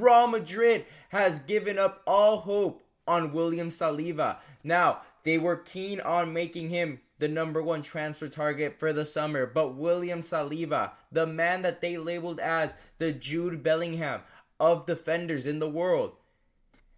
Real Madrid has given up all hope on William Saliba. Now, they were keen on making him the number one transfer target for the summer, but William Saliba, the man that they labeled as the Jude Bellingham of defenders in the world,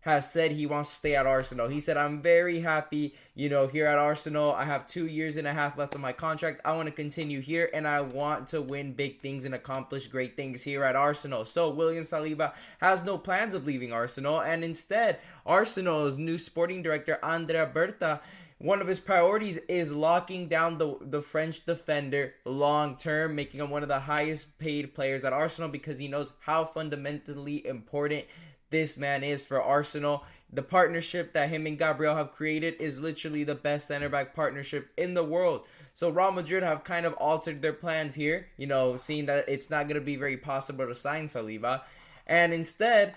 has said he wants to stay at Arsenal. He said, I'm very happy, here at Arsenal. I have 2 years and a half left of my contract. I want to continue here, and I want to win big things and accomplish great things here at Arsenal. So William Saliba has no plans of leaving Arsenal, and instead, Arsenal's new sporting director, Andrea Berta, one of his priorities is locking down the French defender long term, making him one of the highest paid players at Arsenal because he knows how fundamentally important this man is for Arsenal. The partnership that him and Gabriel have created is literally the best center back partnership in the world. So Real Madrid have kind of altered their plans here, seeing that it's not going to be very possible to sign Saliba. And instead,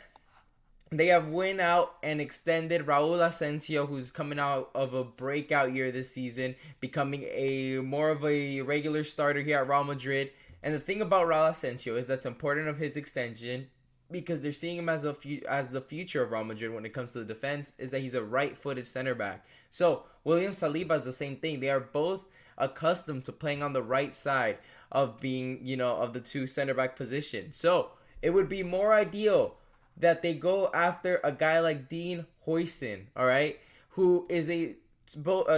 they have went out and extended Raul Asensio, who's coming out of a breakout year this season, becoming more of a regular starter here at Real Madrid. And the thing about Raul Asensio is that's important of his extension, because they're seeing him as the future of Real Madrid when it comes to the defense, is that he's a right-footed center back. So William Saliba is the same thing. They are both accustomed to playing on the right side of being, of the two center back position. So it would be more ideal that they go after a guy like Dean Huijsen, all right, who is a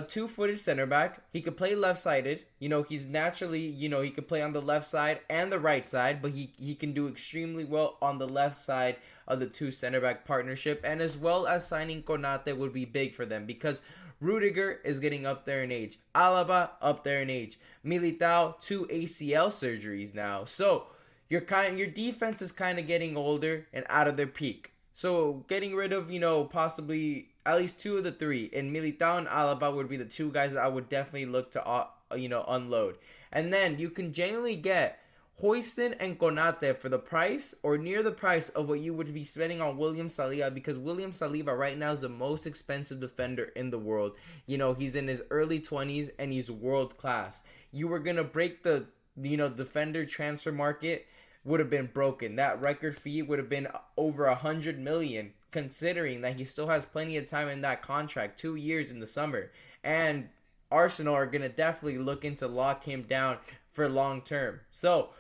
two-footed center back. He could play left-sided. He's naturally, he could play on the left side and the right side, but he can do extremely well on the left side of the two center back partnership. And as well as signing Konate would be big for them because Rudiger is getting up there in age. Alaba up there in age. Militao, 2 ACL surgeries now. So your defense is kind of getting older and out of their peak. So getting rid of, possibly at least 2 of the 3. And Militao and Alaba would be the 2 guys that I would definitely look to, unload. And then you can genuinely get Huijsen and Konate for the price or near the price of what you would be spending on William Saliba, because William Saliba right now is the most expensive defender in the world. He's in his early 20s and he's world class. You were going to break the, defender transfer market would have been broken. That record fee would have been over 100 million, considering that he still has plenty of time in that contract, 2 years in the summer. And Arsenal are going to definitely looking to lock him down for long term. So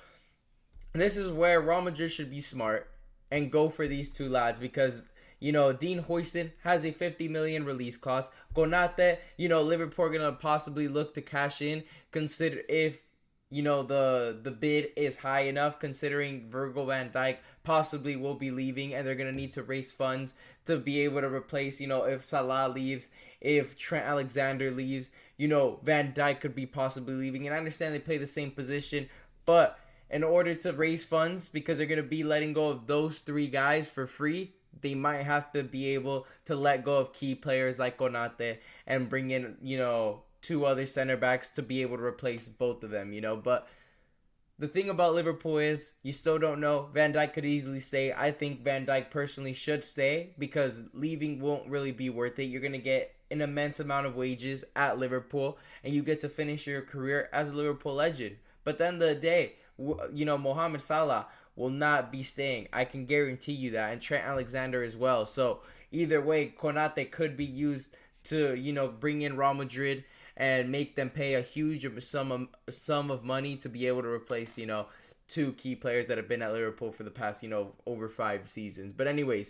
this is where Real Madrid should be smart and go for these 2 lads, because Dean Huijsen has a 50 million release clause. Konate, Liverpool are going to possibly look to cash in, consider if the bid is high enough, considering Virgil van Dijk possibly will be leaving and they're going to need to raise funds to be able to replace, if Salah leaves, if Trent Alexander leaves, Van Dijk could be possibly leaving. And I understand they play the same position, but in order to raise funds, because they're going to be letting go of those 3 guys for free, they might have to be able to let go of key players like Konate and bring in, 2 other center backs to be able to replace both of them, But the thing about Liverpool is you still don't know. Van Dijk could easily stay. I think Van Dijk personally should stay because leaving won't really be worth it. You're going to get an immense amount of wages at Liverpool and you get to finish your career as a Liverpool legend. But at the end of the day, Mohamed Salah will not be staying. I can guarantee you that. And Trent Alexander as well. So either way, Konate could be used to, bring in Real Madrid and make them pay a huge sum of money to be able to replace, 2 key players that have been at Liverpool for the past, over 5 seasons. But anyways,